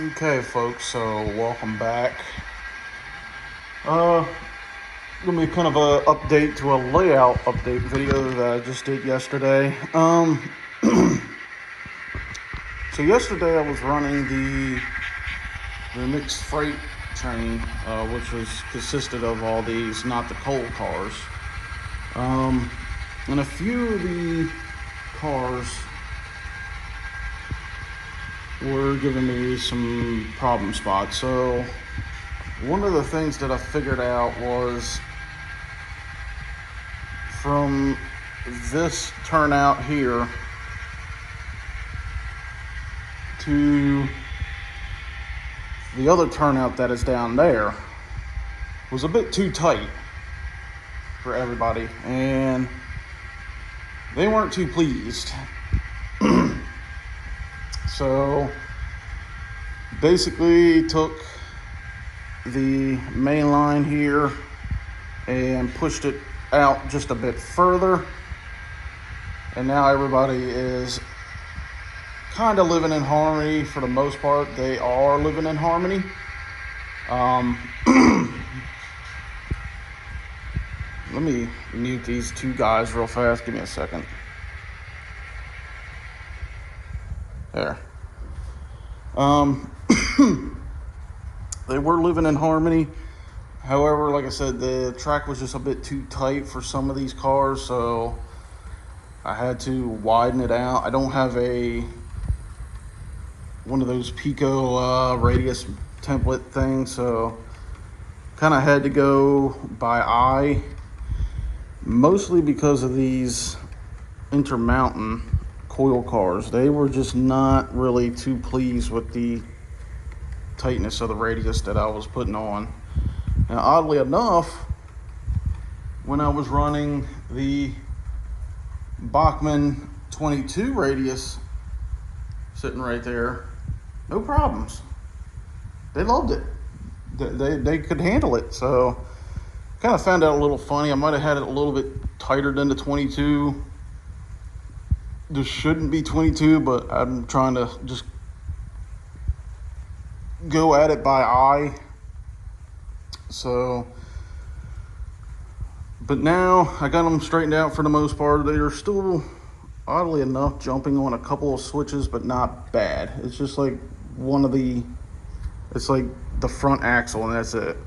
Okay, folks, so welcome back. Uh, gonna be kind of a update to a layout update video that I just did yesterday. So yesterday I was running the mixed freight train, which was consisted of all these not the coal cars. And a few of the cars were giving me some problem spots. So one of the things that I figured out was from this turnout here to the other turnout that is down there was a bit too tight for everybody, and they weren't too pleased. So basically took the main line here and pushed it out just a bit further, and now everybody is kind of living in harmony. For the most part, they are living in harmony. Let me mute these two guys real fast. Give me a second. There. They were living in harmony. However, like I said, the track was just a bit too tight for some of these cars, so I had to widen it out. I don't have one of those Pico radius template things, so kind of had to go by eye, mostly because of these Intermountain coil cars. They were just not really too pleased with the tightness of the radius that I was putting on. Now, oddly enough, when I was running the Bachmann 22 radius sitting right there, no problems. They loved it. They could handle it. So kind of found out a little funny. I might have had it a little bit tighter than the 22. This shouldn't be 22, but I'm trying to just go at it by eye. So, but now I got them straightened out for the most part. They are still, oddly enough, jumping on a couple of switches, but not bad. It's just like it's like the front axle, and that's it.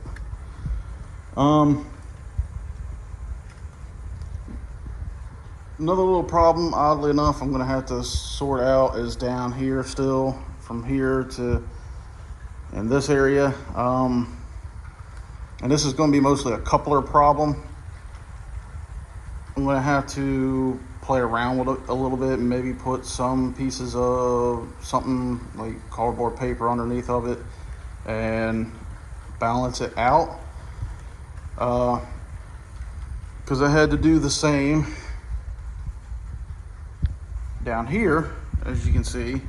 Another little problem, oddly enough, I'm going to have to sort out is down here still, from here to in this area. And this is going to be mostly a coupler problem. I'm going to have to play around with it a little bit and maybe put some pieces of something like cardboard paper underneath of it and balance it out. Because I had to do the same down here, as you can see,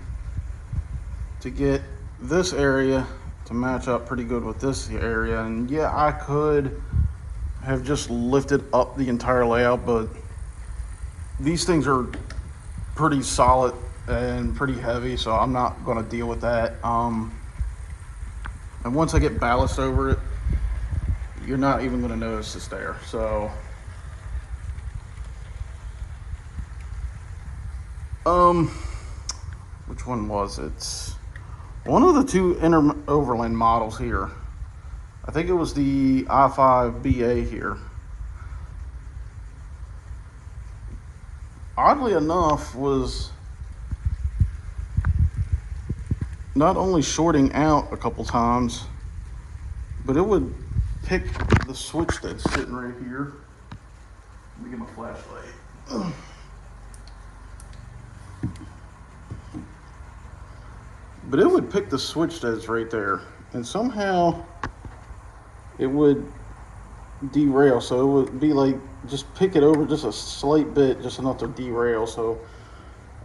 to get this area to match up pretty good with this area. And yeah, I could have just lifted up the entire layout, but these things are pretty solid and pretty heavy, so I'm not going to deal with that. And once I get ballast over it, you're not even going to notice it's there. So which one was it? One of the two Overland models here. I think it was the i5BA here. Oddly enough, was not only shorting out a couple times, but it would pick the switch that's sitting right here. Let me get my flashlight. But it would pick the switch that's right there, and somehow it would derail. So it would be like, just pick it over just a slight bit, just enough to derail. So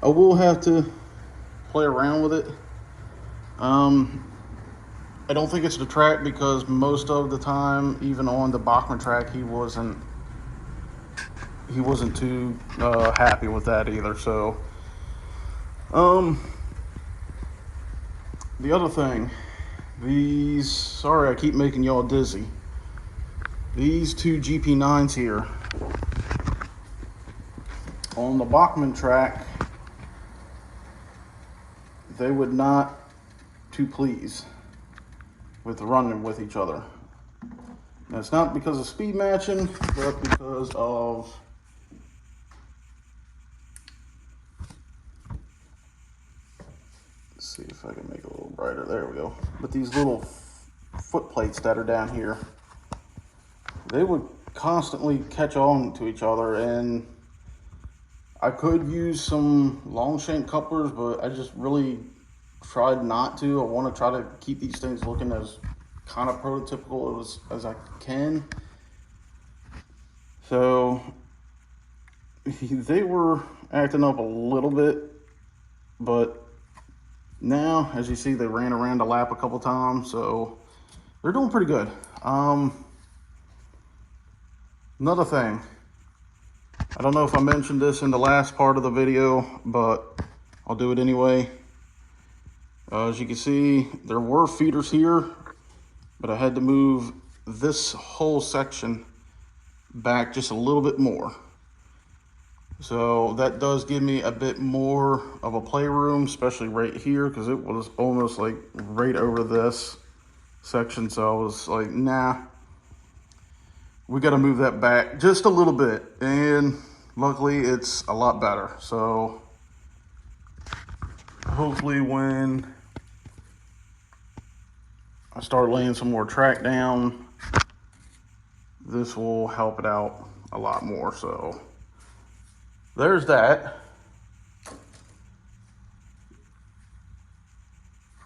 I will have to play around with it. I don't think it's the track, because most of the time, even on the Bachmann track, he wasn't too happy with that either. So the other thing, these, sorry I keep making y'all dizzy. These two GP9s here on the Bachmann track, they would not too please with running with each other. Now, it's not because of speed matching, but because of let's see if I can make it a little brighter. There we go. But these little foot plates that are down here, they would constantly catch on to each other, and I could use some long shank couplers, but I just really tried not to. I want to try to keep these things looking as kind of prototypical as I can. So they were acting up a little bit, but now, as you see, they ran around a lap a couple times, so they're doing pretty good. Another thing, I don't know if I mentioned this in the last part of the video, but I'll do it anyway. As you can see, there were feeders here, but I had to move this whole section back just a little bit more. So that does give me a bit more of a playroom, especially right here, because it was almost like right over this section. So I was like, nah, we got to move that back just a little bit. And luckily it's a lot better. So hopefully when I start laying some more track down, this will help it out a lot more. So there's that.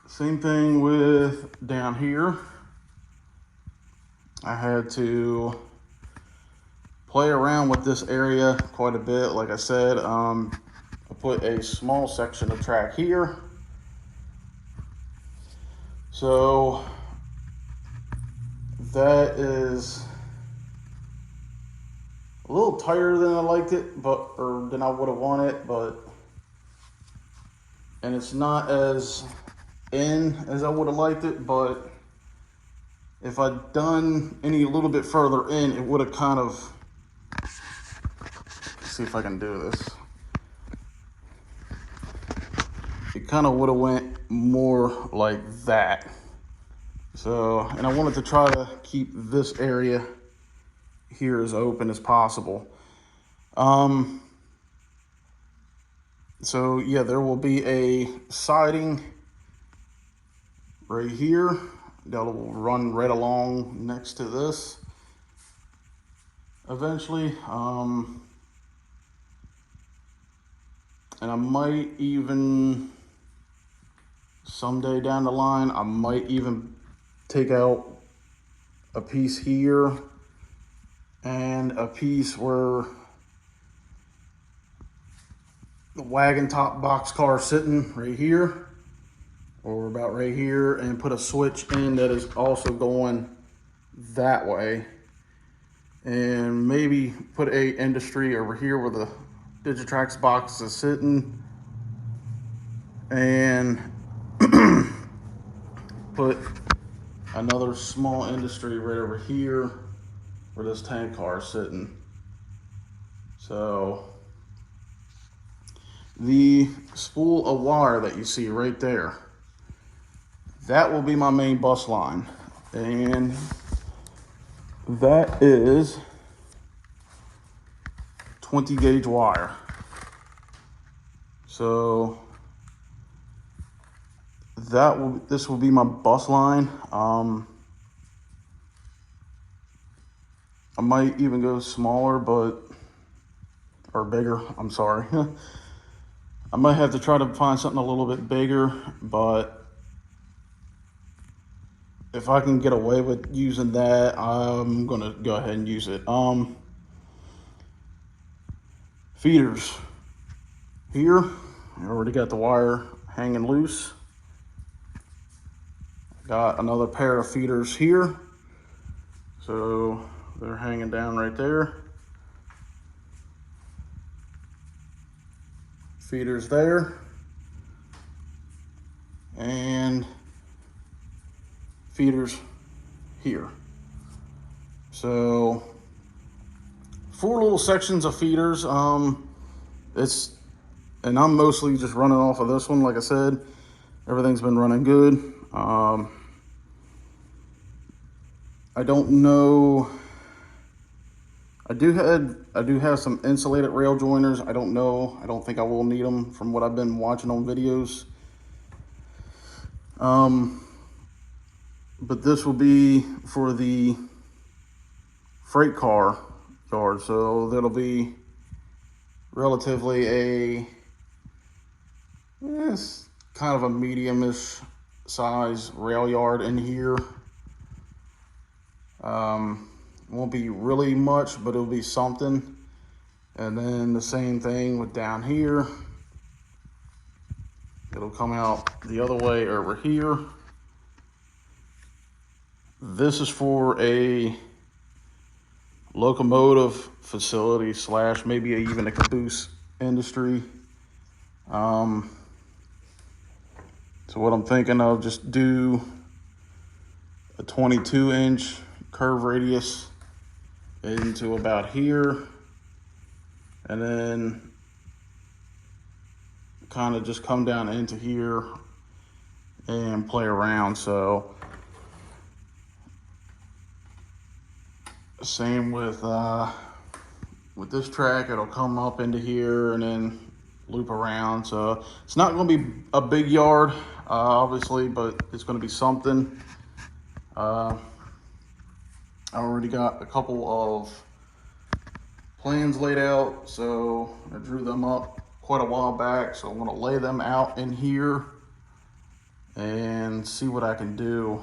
Same thing with down here. I had to play around with this area quite a bit. Like I said, I put a small section of track here. So that is a little tighter than I liked it, or than I would have wanted, and it's not as in as I would have liked it, but if I'd done any a little bit further in, it would have kind of, let's see if I can do this. It kind of would have went more like that. So, and I wanted to try to keep this area here as open as possible. So yeah, there will be a siding right here that will run right along next to this eventually. And I might even, someday down the line, I might even take out a piece here and a piece where the wagon top box car sitting right here, or about right here, and put a switch in that is also going that way, and maybe put a industry over here where the Digitrax box is sitting, and put another small industry right over here where this tank car is sitting. So the spool of wire that you see right there, that will be my main bus line, and that is 20 gauge wire. So this will be my bus line. I might even go smaller, or bigger, I'm sorry. I might have to try to find something a little bit bigger, but if I can get away with using that, I'm gonna go ahead and use it. Feeders here, I already got the wire hanging loose. Got another pair of feeders here, so they're hanging down right there. Feeders there, and feeders here. So 4 little sections of feeders. And I'm mostly just running off of this one. Like I said, everything's been running good. I don't know. I do have some insulated rail joiners. I don't know. I don't think I will need them from what I've been watching on videos. But this will be for the freight car yard, so that'll be relatively it's kind of a medium-ish size rail yard in here. Won't be really much, but it'll be something. And then the same thing with down here. It'll come out the other way over here. This is for a locomotive facility / maybe even a caboose industry. So what I'm thinking of, just do a 22-inch curve radius into about here, and then kind of just come down into here and play around. So same with this track, it'll come up into here and then loop around. So it's not going to be a big yard, obviously, but it's going to be something. I already got a couple of plans laid out, so I drew them up quite a while back. So I'm going to lay them out in here and see what I can do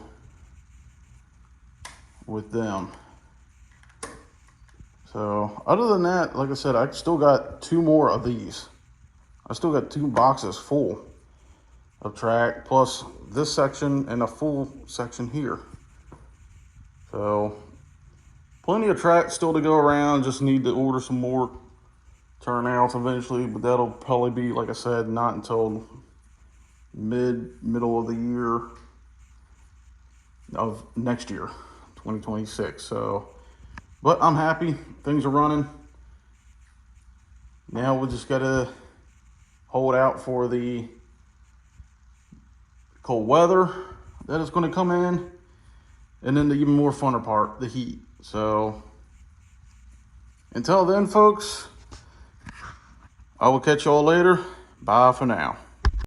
with them. So other than that, like I said, I still got 2 more of these. I still got 2 boxes full of track, plus this section and a full section here. So plenty of track still to go around. Just need to order some more turnouts eventually, but that'll probably be, like I said, not until middle of the year of next year, 2026. So, but I'm happy, things are running. Now we just gotta hold out for the cold weather that is going to come in, and then the even more funner part, the heat. So until then, folks, I will catch y'all later. Bye for now.